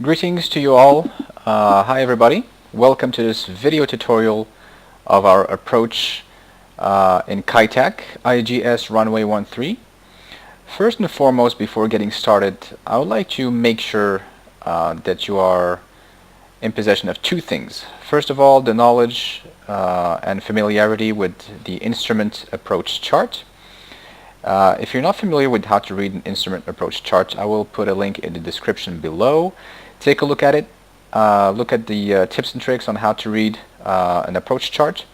Greetings to you all. Hi everybody. Welcome to this video tutorial of our approach in Kai Tak, IGS runway 13. First and foremost, before getting started, I would like to make sure that you are in possession of two things. First of all, the knowledge and familiarity with the instrument approach chart. If you're not familiar with how to read an instrument approach chart, I will put a link in the description below. Take a look at it. Look at the tips and tricks on how to read an approach chart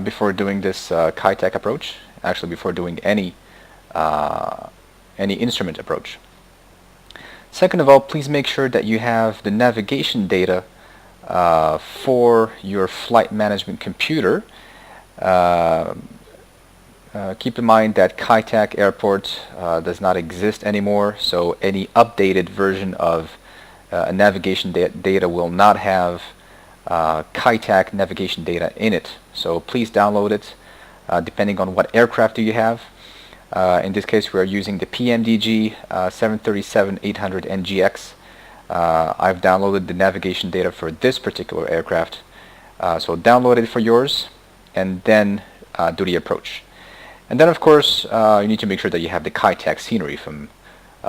before doing this Kai Tak approach. Actually, before doing any instrument approach. Second of all, please make sure that you have the navigation data for your flight management computer. Keep in mind that Kai Tak Airport does not exist anymore, so any updated version of navigation data will not have Kai Tak navigation data in it. So please download it depending on what aircraft do you have. In this case, we are using the PMDG 737-800 NGX. I've downloaded the navigation data for this particular aircraft. So download it for yours and then do the approach. And then of course you need to make sure that you have the Kai Tak scenery from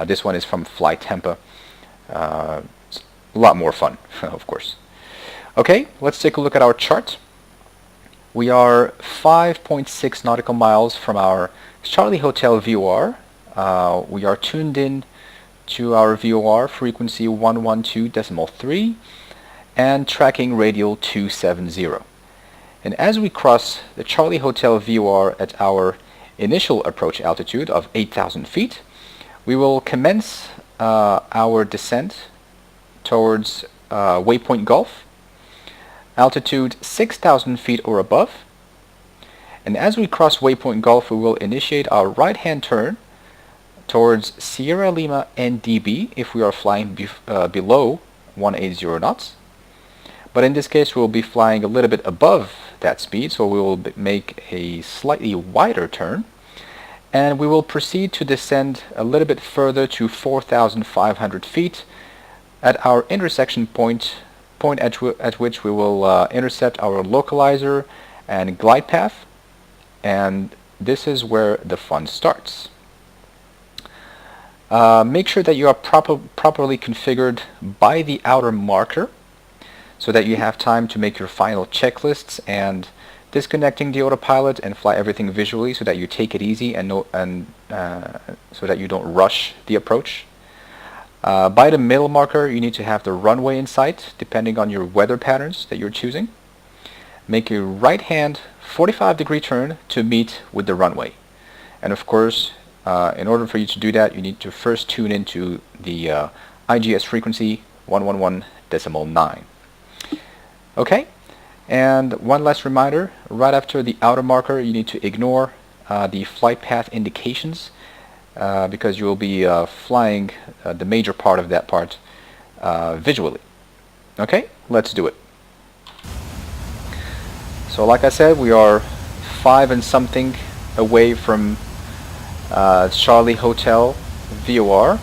this one is from FlyTampa. It's a lot more fun of course. Okay, let's take a look at our chart. We are 5.6 nautical miles from our Charlie Hotel VOR. We are tuned in to our VOR frequency 112.3 and tracking radial 270. And as we cross the Charlie Hotel VOR at our initial approach altitude of 8,000 feet, we will commence our descent towards Waypoint Gulf, altitude 6,000 feet or above. And as we cross Waypoint Gulf, we will initiate our right-hand turn towards Sierra Lima NDB if we are flying below 180 knots. But in this case, we'll be flying a little bit above that speed, so we will make a slightly wider turn. And we will proceed to descend a little bit further to 4,500 feet at our intersection point at which we will intercept our localizer and glide path. And this is where the fun starts. Make sure that you are properly configured by the outer marker, so that you have time to make your final checklists and disconnecting the autopilot and fly everything visually, so that you take it easy and so that you don't rush the approach. By the middle marker, you need to have the runway in sight, depending on your weather patterns that you're choosing. Make a right-hand 45-degree turn to meet with the runway. And of course, in order for you to do that, you need to first tune into the IGS frequency 111.9. Okay, and one last reminder, right after the outer marker you need to ignore the flight path indications because you will be flying the major part of that part visually. Okay, let's do it. So like I said, we are 5 and something away from Charlie Hotel VOR,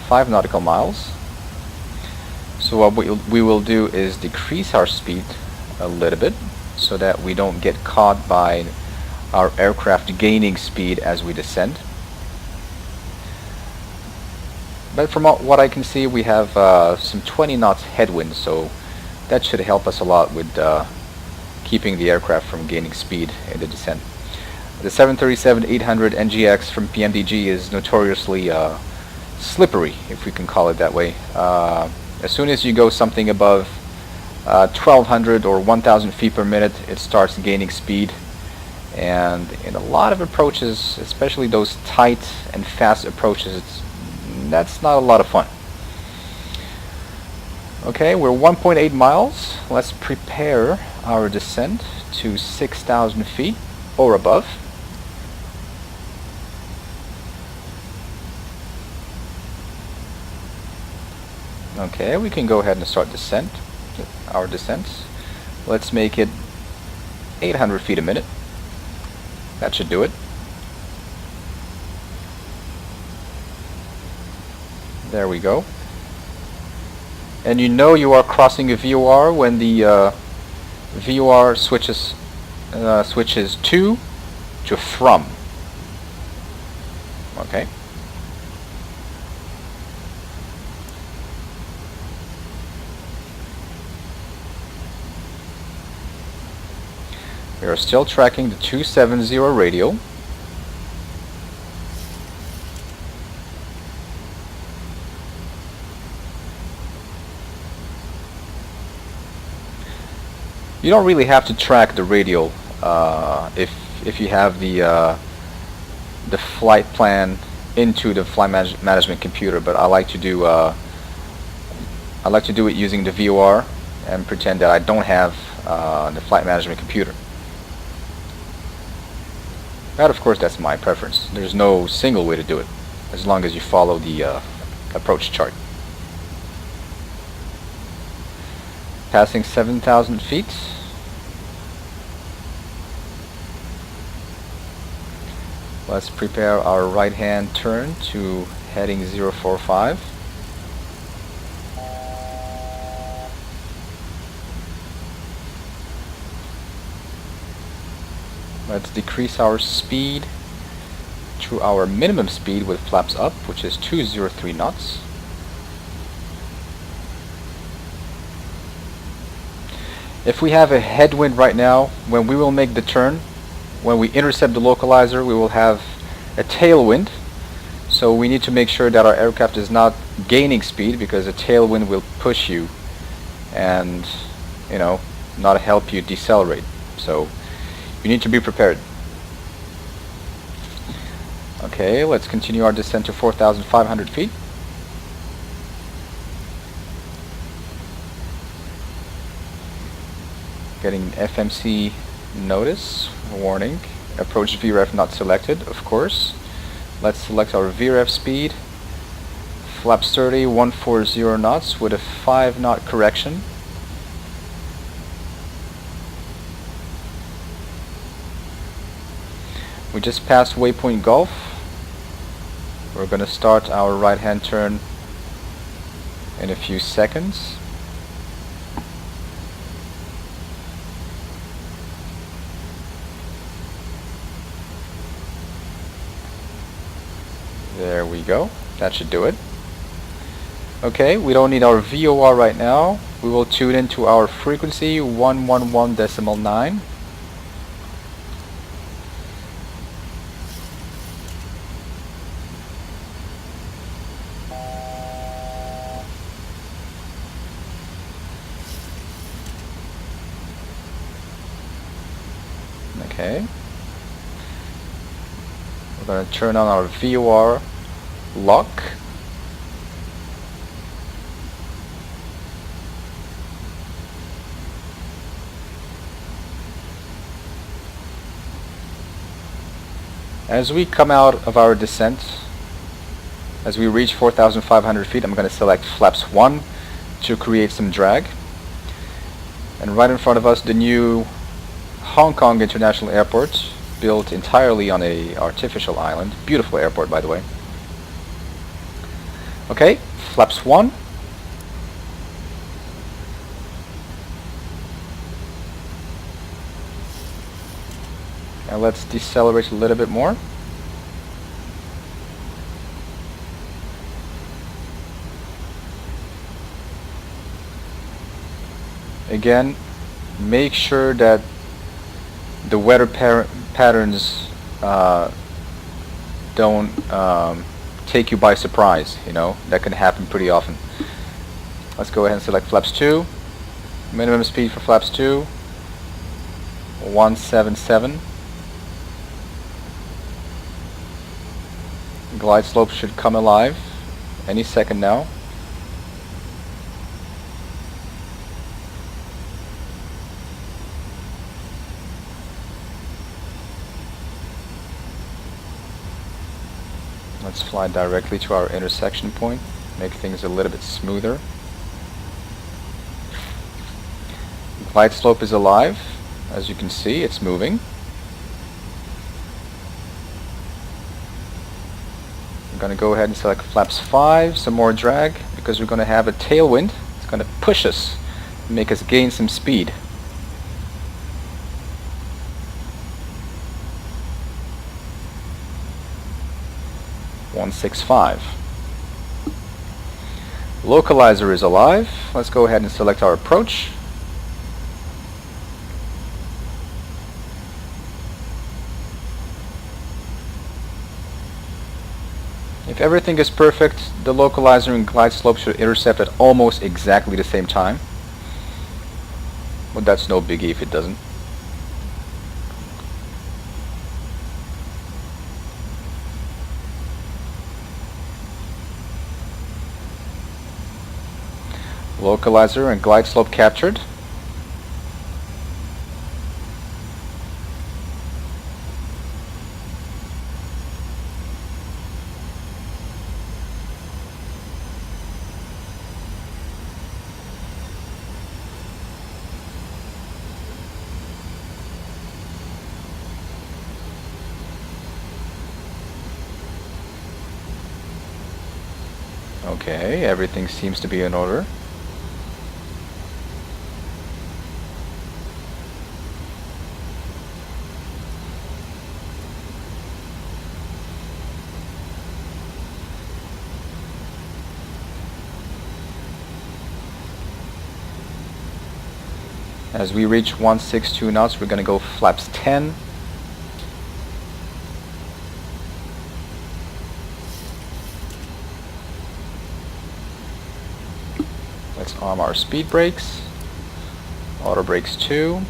5 nautical miles. So what we will do is decrease our speed a little bit so that we don't get caught by our aircraft gaining speed as we descend. But from what I can see, we have some 20 knots headwind, so that should help us a lot with keeping the aircraft from gaining speed in the descent. The 737-800 NGX from PMDG is notoriously slippery, if we can call it that way. As soon as you go something above 1,200 or 1,000 feet per minute, it starts gaining speed. And in a lot of approaches, especially those tight and fast approaches, that's not a lot of fun. Okay, we're 1.8 miles. Let's prepare our descent to 6,000 feet or above. Okay, we can go ahead and start our descent. Let's make it 800 feet a minute. That should do it. There we go. And you know you are crossing a VOR when the VOR switches to from. Okay. We are still tracking the 270 radial. You don't really have to track the radial if you have the flight plan into the flight management computer, but I like to do it using the VOR and pretend that I don't have the flight management computer. But of course that's my preference. There's no single way to do it, as long as you follow the approach chart. Passing 7,000 feet. Let's prepare our right hand turn to heading 045. Let's decrease our speed to our minimum speed with flaps up, which is 203 knots. If we have a headwind right now, when we will make the turn, when we intercept the localizer, we will have a tailwind. So we need to make sure that our aircraft is not gaining speed, because a tailwind will push you and, you know, not help you decelerate. So you need to be prepared. Okay, let's continue our descent to 4,500 feet. Getting FMC notice, warning, approach VREF not selected, of course. Let's select our VREF speed, flaps 30, 140 knots with a 5 knot correction. We just passed Waypoint Gulf. We're going to start our right hand turn in a few seconds. There we go. That should do it. Okay, we don't need our VOR right now. We will tune into our frequency 111.9. Okay. We're going to turn on our VOR lock. As we come out of our descent, as we reach 4,500 feet, I'm going to select flaps 1 to create some drag. And right in front of us, the new Hong Kong International Airport, built entirely on a artificial island. Beautiful airport, by the way. Okay, flaps 1. And let's decelerate a little bit more. Again, make sure that the weather patterns don't take you by surprise. You know, that can happen pretty often. Let's go ahead and select flaps 2. Minimum speed for flaps 2, 177. Glide slope should come alive any second now. Let's fly directly to our intersection point, make things a little bit smoother. Glide slope is alive. As you can see, it's moving. I'm going to go ahead and select flaps 5, some more drag, because we're going to have a tailwind. It's gonna push us, make us gain some speed. 165. Localizer is alive. Let's go ahead and select our approach. If everything is perfect, the localizer and glide slope should intercept at almost exactly the same time. But that's no biggie if it doesn't. Localizer and glide slope captured. Okay, everything seems to be in order. As we reach 162 knots, we're going to go flaps 10. Let's arm our speed brakes. Auto brakes 2.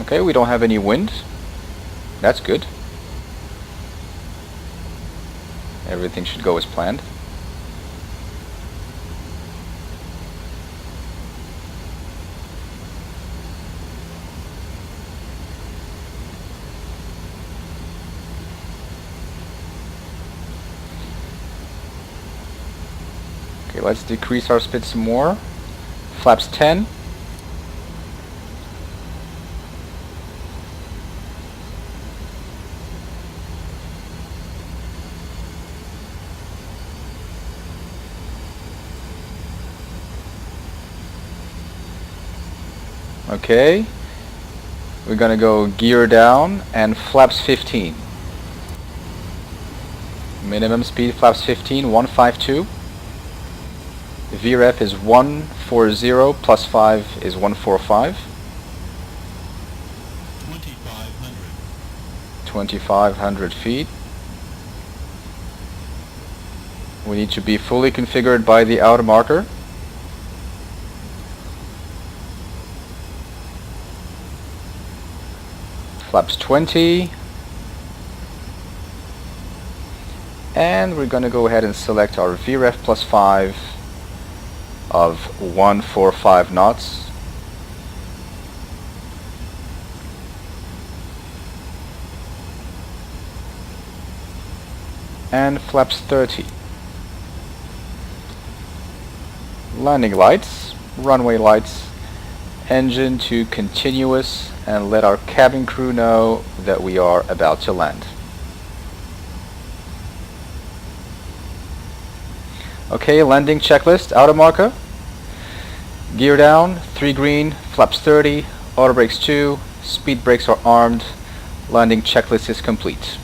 Okay, we don't have any wind. That's good. Everything should go as planned. Okay, let's decrease our speed some more. Flaps 10. Okay, we're gonna go gear down and flaps 15. Minimum speed flaps 15, 152. VREF is 140 plus 5 is 145. 2,500 feet. We need to be fully configured by the outer marker. Flaps 20. And we're going to go ahead and select our VREF plus 5 of 145 knots. And flaps 30. Landing lights, runway lights, engine to continuous, and let our cabin crew know that we are about to land. Okay, landing checklist, outer marker. Gear down, 3 green, flaps 30, auto brakes 2, speed brakes are armed, landing checklist is complete.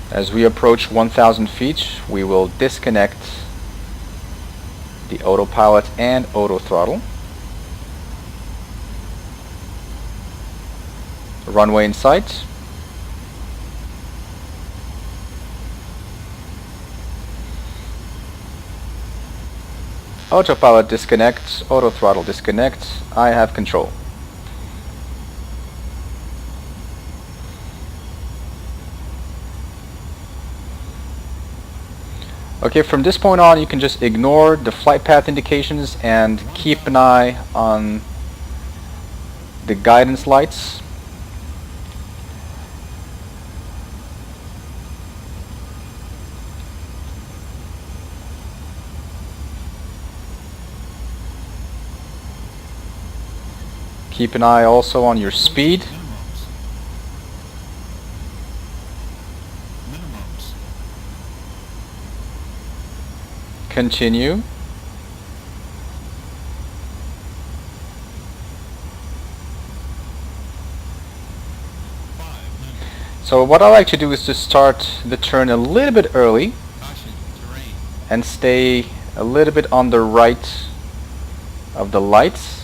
As we approach 1,000 feet, we will disconnect the autopilot and auto throttle. Runway in sight. Autopilot disconnect, auto throttle disconnect. I have control. Okay, from this point on, you can just ignore the flight path indications and keep an eye on the guidance lights. Keep an eye also on your speed. Continue. So what I like to do is to start the turn a little bit early and stay a little bit on the right of the lights.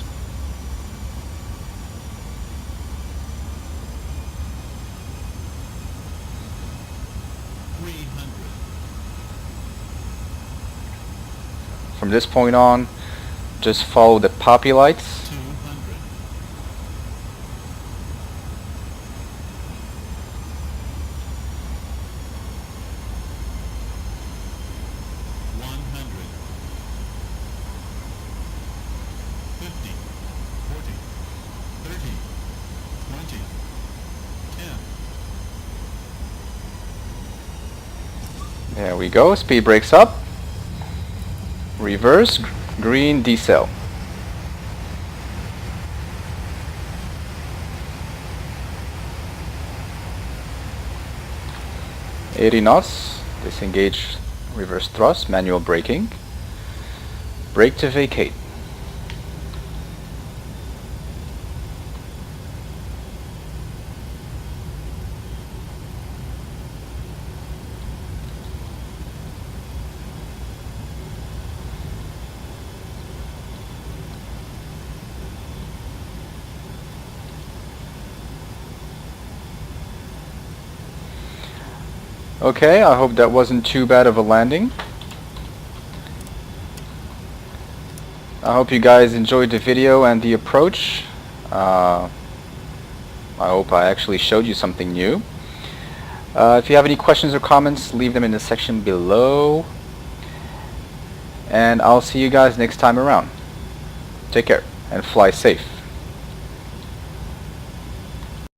From this point on, just follow the poppy lights. There we go, speed brakes up, reverse, green decel. $80 disengage reverse thrust, manual braking, brake to vacate. Okay, I hope that wasn't too bad of a landing. I hope you guys enjoyed the video and the approach. I hope I actually showed you something new. If you have any questions or comments, leave them in the section below. And I'll see you guys next time around. Take care and fly safe.